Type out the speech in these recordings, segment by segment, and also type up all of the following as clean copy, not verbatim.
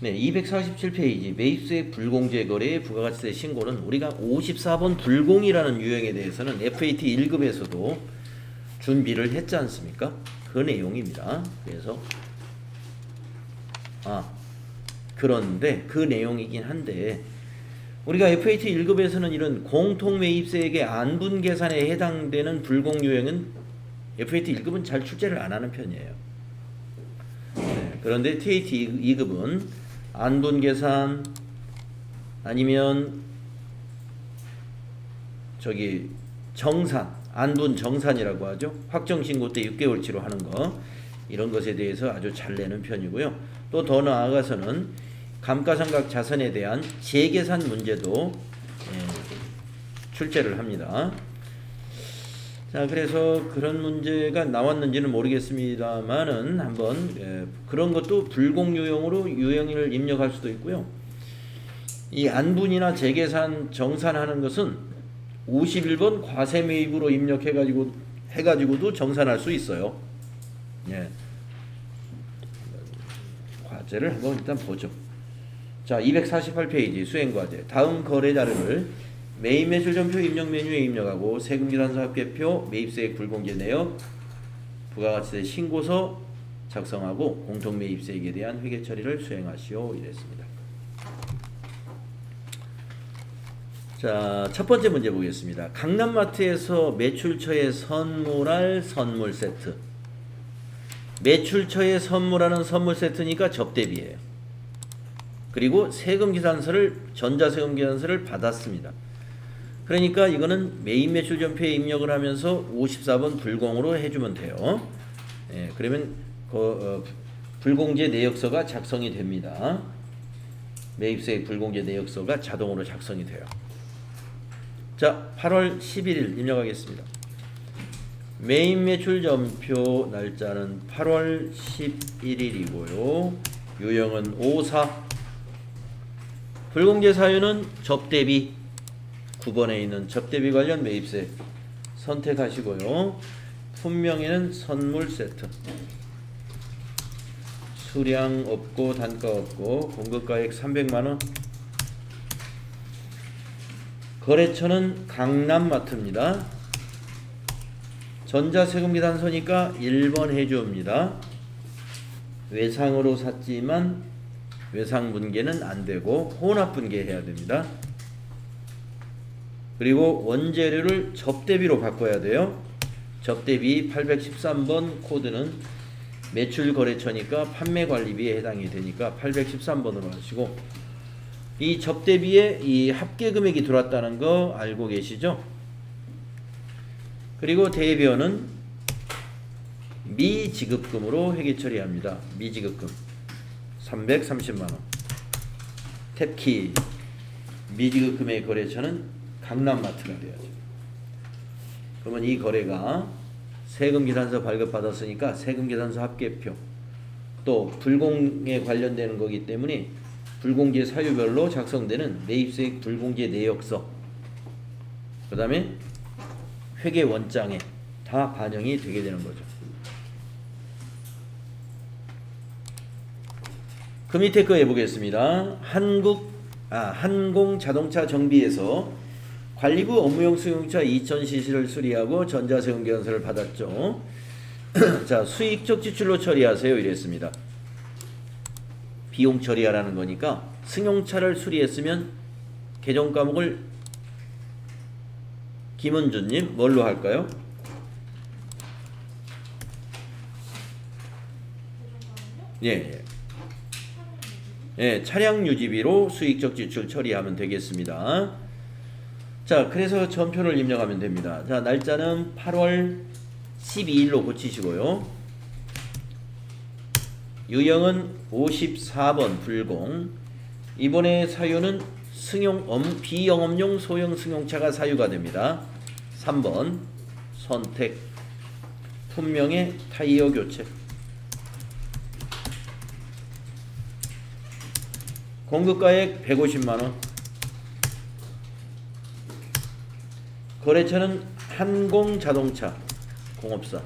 네, 247페이지 매입수액 불공제 거래의 부가가치세 신고는 우리가 54번 불공이라는 유형에 대해서는 FAT 1급에서도 준비를 했지 않습니까? 그 내용입니다. 그래서 그런데 그 내용이긴 한데 우리가 FAT 1급에서는 이런 공통매입세액의 안분 계산에 해당되는 불공 유형은 FAT 1급은 잘 출제를 안 하는 편이에요. 네, 그런데 TAT 2급은 안분 계산 아니면 정산, 안분 정산이라고 하죠. 확정 신고 때 6개월치로 하는 거 이런 것에 대해서 아주 잘 내는 편이고요. 또 더 나아가서는 감가상각 자산에 대한 재계산 문제도 출제를 합니다. 자, 그래서 그런 문제가 나왔는지는 모르겠습니다만은 한번 그런 것도 불공 유형으로 유형을 입력할 수도 있고요. 이 안분이나 재계산 정산하는 것은 51번 과세매입으로 해가지고도 정산할 수 있어요. 예. 과제를 한번 일단 보죠. 자, 248페이지 수행과제. 다음 거래 자료를 매입 매출 전표 입력 메뉴에 입력하고 세금계산서 합계표, 매입세액 불공제 내역, 부가가치세 신고서 작성하고 공통매입세액에 대한 회계 처리를 수행하시오. 이랬습니다. 자, 첫 번째 문제 보겠습니다. 강남마트에서 매출처에 선물할 선물 세트. 매출처에 선물하는 선물 세트니까 접대비예요. 그리고 전자세금계산서를 받았습니다. 그러니까 이거는 매입 매출 전표에 입력을 하면서 54번 불공으로 해주면 돼요. 그러면 불공제 내역서가 작성이 됩니다. 매입세액 불공제 내역서가 자동으로 작성이 돼요. 자, 8월 11일 입력하겠습니다. 매입 매출 전표 날짜는 8월 11일이고요. 유형은 54. 불공제 사유는 접대비. 9번에 있는 접대비 관련 매입세 선택하시고요. 품명에는 선물 세트. 수량 없고 단가 없고 공급가액 300만원. 거래처는 강남마트입니다. 전자세금계산서니까 1번 해줍니다. 외상으로 샀지만 외상분계는 안되고 혼합분계 해야 됩니다. 그리고 원재료를 접대비로 바꿔야 돼요. 접대비 813번 코드는 매출거래처니까 판매관리비에 해당이 되니까 813번으로 하시고, 이 접대비에 이 합계금액이 들어왔다는 거 알고 계시죠? 그리고 대여비는 미지급금으로 회계 처리합니다. 미지급금 330만원. 탭키 미지급금의 거래처는 강남마트가 돼야죠. 그러면 이 거래가 세금계산서 발급받았으니까 세금계산서 합계표, 또 불공에 관련되는 거기 때문에 불공제 사유별로 작성되는 매입세액 불공제 내역서, 그 다음에 회계 원장에 다 반영이 되게 되는 거죠. 그 밑에 거 해보겠습니다. 한공자동차 정비에서 관리부 업무용 승용차 2000cc를 수리하고 전자세금계산서를 받았죠. 자, 수익적 지출로 처리하세요. 이랬습니다. 비용 처리하라는 거니까 승용차를 수리했으면 개정 과목을 김은주님 뭘로 할까요? 차량 유지비로 수익적 지출 처리하면 되겠습니다. 자, 그래서 전표를 입력하면 됩니다. 자, 날짜는 8월 12일로 고치시고요. 유형은 54번 불공. 이번에 사유는 비영업용 소형 승용차가 사유가 됩니다. 3번 선택. 품명의 타이어 교체. 공급가액 150만원. 거래처는 한공자동차 공업사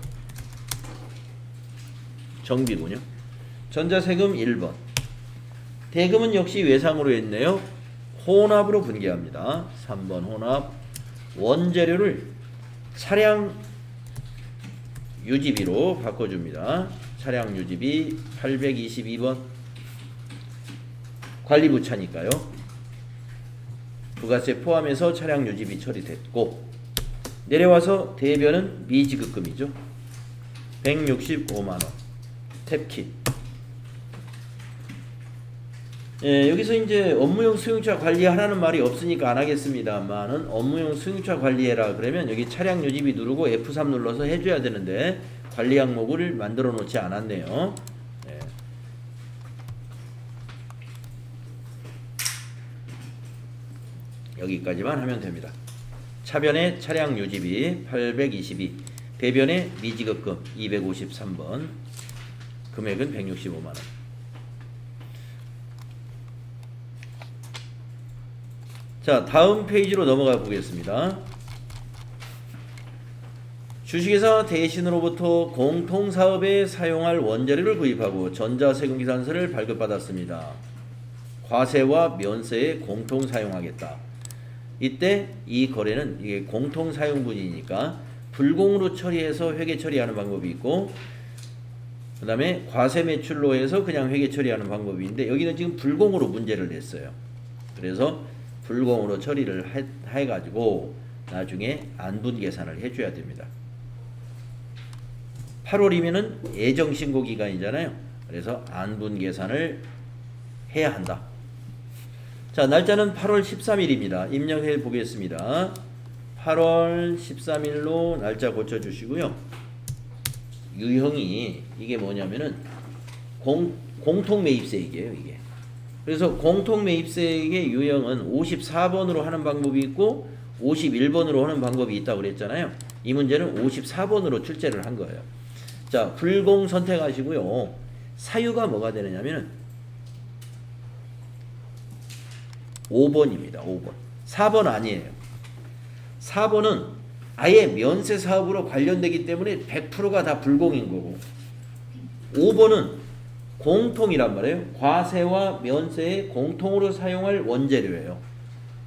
정비군요. 전자세금 1번. 대금은 역시 외상으로 했네요. 혼합으로 분개합니다. 3번 혼합. 원재료를 차량 유지비로 바꿔줍니다. 차량 유지비 822번. 관리부 차니까요. 부가세 포함해서 차량 유지비 처리됐고, 내려와서 대변은 미지급금이죠. 165만원. 탭킷. 예, 여기서 이제 업무용 승용차 관리하라는 말이 없으니까 안 하겠습니다만은, 업무용 승용차 관리해라 그러면 여기 차량 유지비 누르고 F3 눌러서 해줘야 되는데 관리 항목을 만들어 놓지 않았네요. 예. 여기까지만 하면 됩니다. 차변의 차량 유지비 822, 대변의 미지급금 253번, 금액은 165만원. 자, 다음 페이지로 넘어가 보겠습니다. 주식회사 대신으로부터 공통사업에 사용할 원재료를 구입하고 전자세금계산서를 발급받았습니다. 과세와 면세에 공통 사용하겠다. 이때 이 거래는 이게 공통사용분이니까 불공으로 처리해서 회계 처리하는 방법이 있고, 그 다음에 과세 매출로 해서 그냥 회계 처리하는 방법이 있는데, 여기는 지금 불공으로 문제를 냈어요. 그래서 불공으로 처리를 해가지고 나중에 안분 계산을 해줘야 됩니다. 8월이면은 예정신고 기간이잖아요. 그래서 안분 계산을 해야 한다. 자, 날짜는 8월 13일입니다. 입력해 보겠습니다. 8월 13일로 날짜 고쳐주시고요. 유형이 이게 뭐냐면은 공통매입세액이에요. 이게. 그래서 공통매입세액의 유형은 54번으로 하는 방법이 있고 51번으로 하는 방법이 있다고 그랬잖아요. 이 문제는 54번으로 출제를 한 거예요. 자, 불공 선택하시고요. 사유가 뭐가 되느냐면 5번입니다. 5번. 4번 아니에요. 4번은 아예 면세 사업으로 관련되기 때문에 100%가 다 불공인 거고, 5번은 공통이란 말이에요. 과세와 면세에 공통으로 사용할 원재료예요.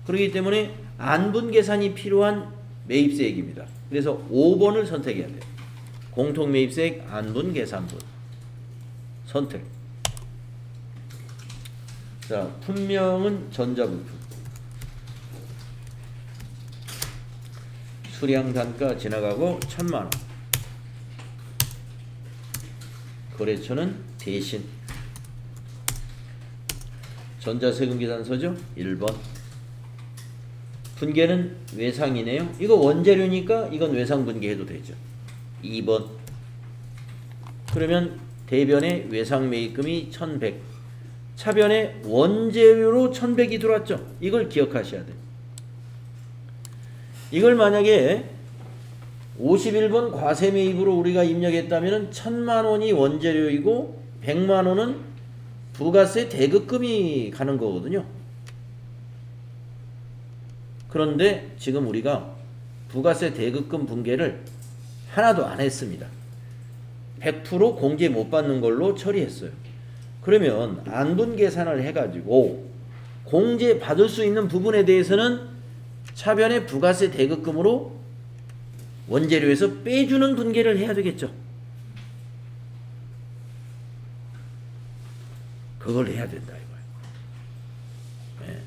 그렇기 때문에 안분 계산이 필요한 매입세액입니다. 그래서 5번을 선택해야 돼요. 공통매입세액 안분 계산분 선택. 자, 품명은 전자부품. 수량 단가 지나가고 1000만원. 거래처는 대신. 전자세금계산서죠. 1번. 분계는 외상이네요. 이거 원재료니까 이건 외상 분계해도 되죠. 2번. 그러면 대변의 외상 매입금이 1100. 차변에 원재료로 1100이 들어왔죠. 이걸 기억하셔야 돼요. 이걸 만약에 51번 과세 매입으로 우리가 입력했다면 1000만원이 원재료이고 100만원은 부가세 대급금이 가는 거거든요. 그런데 지금 우리가 부가세 대급금 분계를 하나도 안 했습니다. 100% 공제 못 받는 걸로 처리했어요. 그러면 안분 계산을 해가지고 공제 받을 수 있는 부분에 대해서는 차변의 부가세 대급금으로 원재료에서 빼주는 분계를 해야 되겠죠. 그걸 해야 된다 이거예요. 네.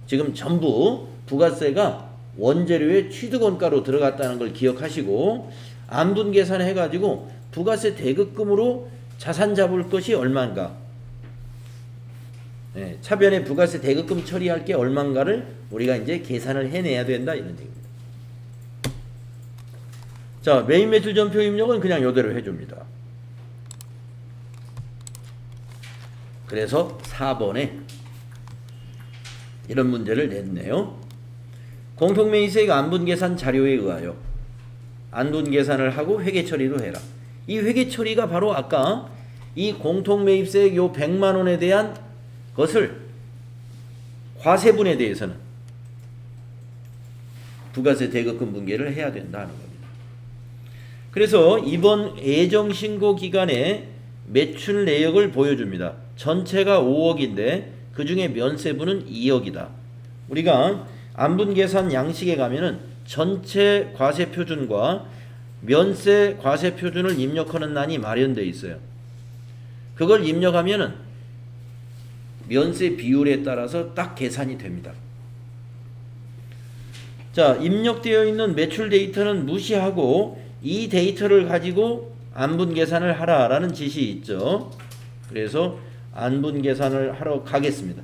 지금 전부 부가세가 원재료의 취득원가로 들어갔다는 걸 기억하시고, 안분 계산해가지고 부가세 대급금으로 자산 잡을 것이 얼마인가, 네, 차변에 부가세 대급금 처리할 게 얼마인가를 우리가 이제 계산을 해내야 된다 이런 얘기입니다. 자, 매입 매출 전표 입력은 그냥 이대로 해줍니다. 그래서 4번에 이런 문제를 냈네요. 공통매입세액 안분계산 자료에 의하여 안분계산을 하고 회계처리도 해라. 이 회계처리가 바로 아까 이 공통매입세액 요 100만원에 대한 것을 과세분에 대해서는 부가세 대급금 분계를 해야 된다는 겁니다. 그래서 이번 예정신고 기간에 매출 내역을 보여줍니다. 전체가 5억인데 그 중에 면세부는 2억이다. 우리가 안분계산 양식에 가면은 전체 과세표준과 면세 과세표준을 입력하는欄이 마련되어 있어요. 그걸 입력하면은 면세 비율에 따라서 딱 계산이 됩니다. 자, 입력되어 있는 매출 데이터는 무시하고 이 데이터를 가지고 안분 계산을 하라라는 지시 있죠. 그래서 안분 계산을 하러 가겠습니다.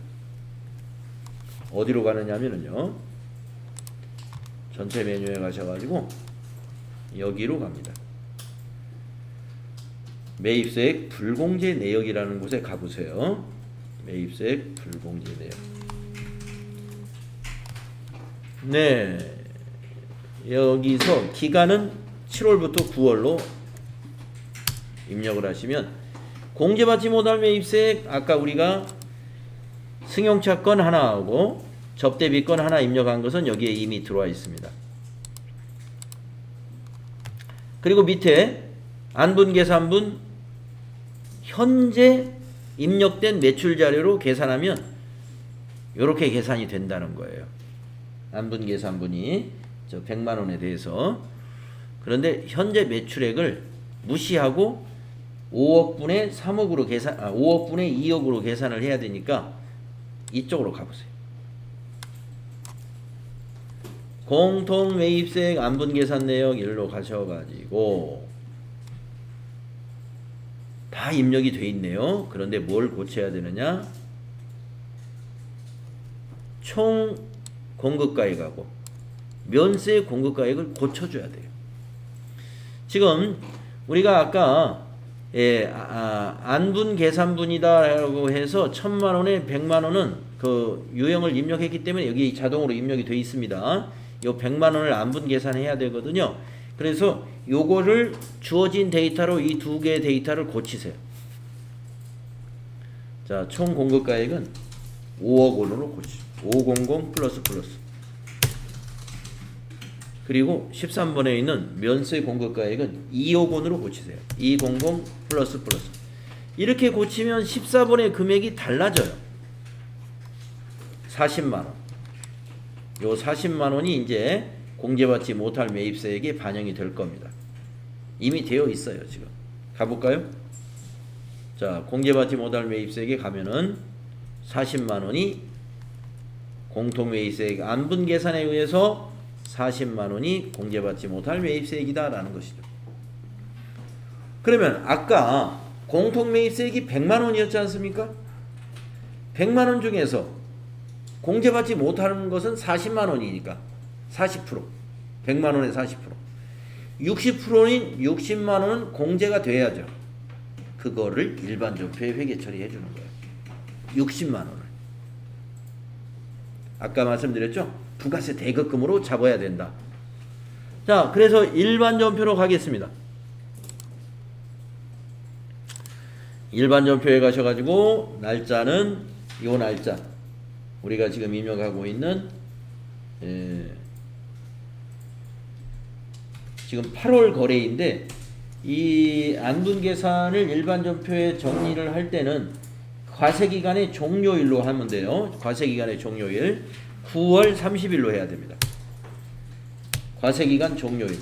어디로 가느냐면요, 전체 메뉴에 가셔가지고 여기로 갑니다. 매입세액 불공제 내역이라는 곳에 가보세요. 매입세액 불공제 내역. 네, 여기서 기간은 7월부터 9월로 입력을 하시면 공제받지 못할 매입세액, 아까 우리가 승용차 건 하나하고 접대비 건 하나 입력한 것은 여기에 이미 들어와 있습니다. 그리고 밑에 안분계산분 현재 입력된 매출 자료로 계산하면 이렇게 계산이 된다는 거예요. 안분계산분이 저 100만 원에 대해서. 그런데 현재 매출액을 무시하고 5억분의 3억으로 계산, 5억분의 2억으로 계산을 해야 되니까 이쪽으로 가보세요. 공통 매입세액 안분계산 내역 일로 가셔가지고 다 입력이 돼 있네요. 그런데 뭘 고쳐야 되느냐? 총 공급가액하고 면세 공급가액을 고쳐줘야 돼요. 지금 우리가 아까 안분계산분이다라고 해서 1000만원에 100만원은 그 유형을 입력했기 때문에 여기 자동으로 입력이 돼 있습니다. 요 100만원을 안분계산해야 되거든요. 그래서 요거를 주어진 데이터로 이 두 개의 데이터를 고치세요. 자, 총 공급가액은 5억 원으로 고치죠. 500 플러스. 그리고 13번에 있는 면세 공급가액은 2억 원으로 고치세요. 200 플러스. 이렇게 고치면 14번의 금액이 달라져요. 40만원. 요 40만원이 이제 공제받지 못할 매입세액에 반영이 될 겁니다. 이미 되어 있어요. 지금 가볼까요? 자, 공제받지 못할 매입세액에 가면은 40만원이 공통매입세액 안분계산에 의해서 40만원이 공제받지 못할 매입세액이다 라는 것이죠. 그러면 아까 공통매입세액이 100만원이었지 않습니까? 100만원 중에서 공제받지 못하는 것은 40만원이니까 40%, 100만원의 40%, 60%인 60만원은 공제가 돼야죠. 그거를 일반전표에 회계 처리해 주는 거예요. 60만원을 아까 말씀드렸죠? 부가세 대급금으로 잡아야 된다. 자, 그래서 일반전표로 가겠습니다. 일반전표에 가셔가지고 날짜는 요 날짜, 우리가 지금 입력하고 있는 지금 8월 거래인데, 이 안분계산을 일반전표에 정리를 할 때는 과세기간의 종료일로 하면 돼요. 과세기간의 종료일 9월 30일로 해야 됩니다. 과세기간 종료일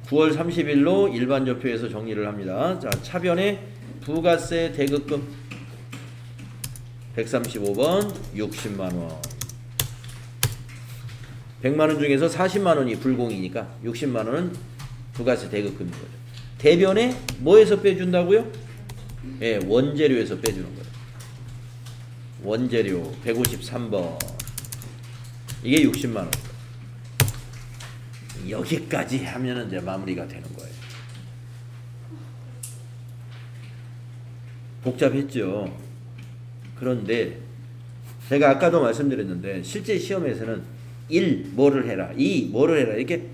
9월 30일로 일반전표에서 정리를 합니다. 자, 차변에 부가세 대급금 135번 60만원. 100만원 중에서 40만원이 불공이니까 60만원은 부가세 대급금인 거죠. 대변에 뭐에서 빼준다고요? 예, 원재료에서 빼주는 거예요. 원재료 153번. 이게 60만원. 여기까지 하면은 이제 마무리가 되는 거예요. 복잡했죠. 그런데 제가 아까도 말씀드렸는데 실제 시험에서는 1. 뭐를 해라, 2. 뭐를 해라, 이렇게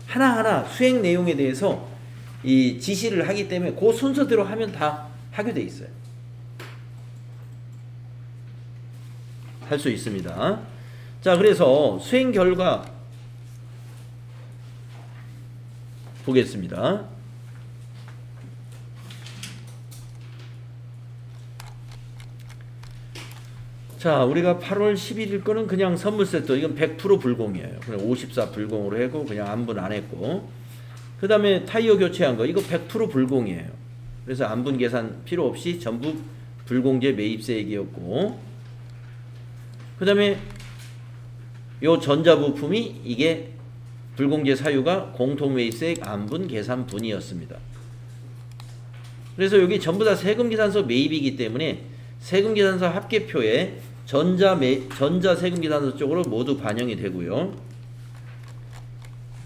하나하나 수행 내용에 대해서 이 지시를 하기 때문에 그 순서대로 하면 다 하게 돼 있어요. 할 수 있습니다. 자, 그래서 수행 결과 보겠습니다. 자, 우리가 8월 11일 거는 그냥 선물 세트. 이건 100% 불공이에요. 그냥 54 불공으로 했고 그냥 안분 안 했고. 그다음에 타이어 교체한 거 이거 100% 불공이에요. 그래서 안분 계산 필요 없이 전부 불공제 매입세액이었고. 그다음에 요 전자부품이 이게 불공제 사유가 공통매입세액 안분 계산분이었습니다. 그래서 여기 전부 다 세금계산서 매입이기 때문에 세금계산서 합계표에 전자 세금계산서 쪽으로 모두 반영이 되고요.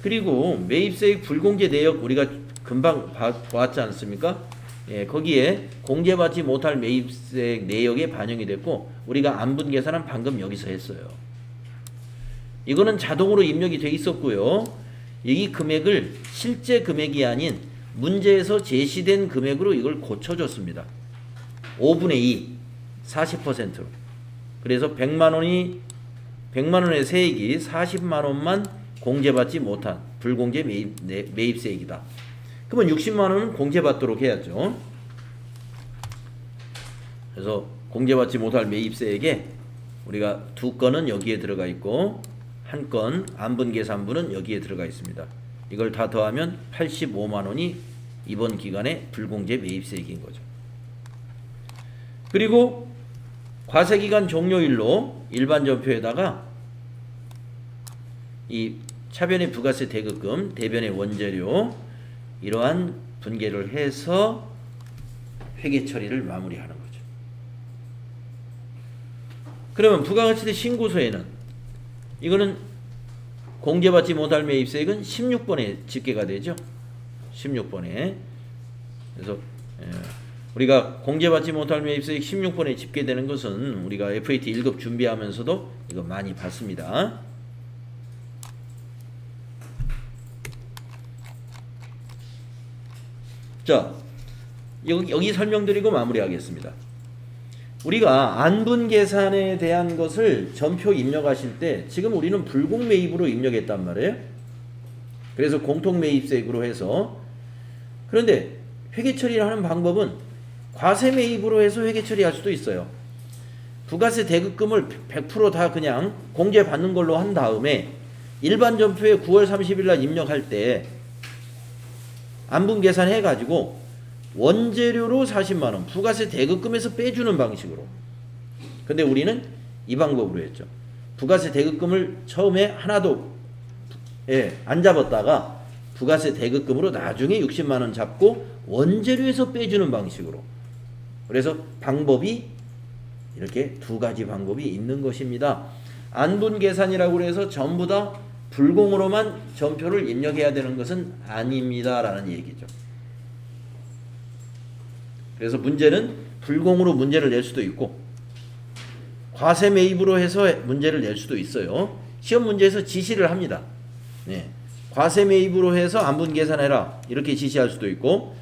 그리고 매입세액 불공제 내역 우리가 금방 봤지 않습니까? 예, 거기에 공제받지 못할 매입세액 내역에 반영이 됐고 우리가 안분 계산은 방금 여기서 했어요. 이거는 자동으로 입력이 돼 있었고요. 이 금액을 실제 금액이 아닌 문제에서 제시된 금액으로 이걸 고쳐줬습니다. 5분의 2, 40%로. 그래서 100만 원의 세액이 40만 원만 공제받지 못한 불공제 매입세액이다. 그러면 60만 원은 공제받도록 해야죠. 그래서 공제받지 못할 매입세액에 우리가 두 건은 여기에 들어가 있고 한 건 안분계산분은 여기에 들어가 있습니다. 이걸 다 더하면 85만 원이 이번 기간에 불공제 매입세액인 거죠. 그리고 과세기간 종료일로 일반 전표에다가 이 차변의 부가세 대급금, 대변의 원재료 이러한 분계를 해서 회계 처리를 마무리하는 거죠. 그러면 부가가치세 신고서에는 이거는 공제받지 못할 매입세액은 16번에 집계가 되죠. 16번에. 그래서 우리가 공제받지 못할 매입세액 16번에 집계되는 것은 우리가 FAT 1급 준비하면서도 이거 많이 봤습니다. 자, 여기 설명드리고 마무리하겠습니다. 우리가 안분 계산에 대한 것을 전표 입력하실 때 지금 우리는 불공 매입으로 입력했단 말이에요. 그래서 공통 매입세액으로 해서 그런데 회계 처리를 하는 방법은 과세 매입으로 해서 회계 처리할 수도 있어요. 부가세 대급금을 100% 다 그냥 공제 받는 걸로 한 다음에 일반 전표에 9월 30일 날 입력할 때 안분 계산해 가지고 원재료로 40만 원, 부가세 대급금에서 빼주는 방식으로. 근데 우리는 이 방법으로 했죠. 부가세 대급금을 처음에 하나도 안 잡았다가 부가세 대급금으로 나중에 60만 원 잡고 원재료에서 빼주는 방식으로. 그래서 방법이 이렇게 두 가지 방법이 있는 것입니다. 안분 계산이라고 해서 전부 다 불공으로만 전표를 입력해야 되는 것은 아닙니다라는 얘기죠. 그래서 문제는 불공으로 문제를 낼 수도 있고 과세 매입으로 해서 문제를 낼 수도 있어요. 시험 문제에서 지시를 합니다. 네. 과세 매입으로 해서 안분 계산해라 이렇게 지시할 수도 있고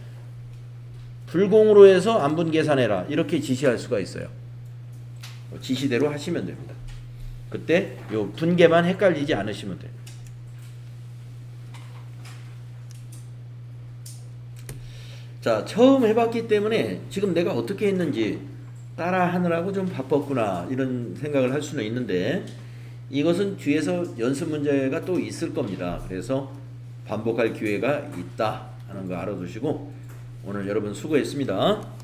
불공으로 해서 안분 계산해라 이렇게 지시할 수가 있어요. 지시대로 하시면 됩니다. 그때 요 분계만 헷갈리지 않으시면 돼요. 자, 처음 해봤기 때문에 지금 내가 어떻게 했는지 따라 하느라고 좀 바빴구나 이런 생각을 할 수는 있는데 이것은 뒤에서 연습 문제가 또 있을 겁니다. 그래서 반복할 기회가 있다 하는 거 알아두시고 오늘 여러분 수고했습니다.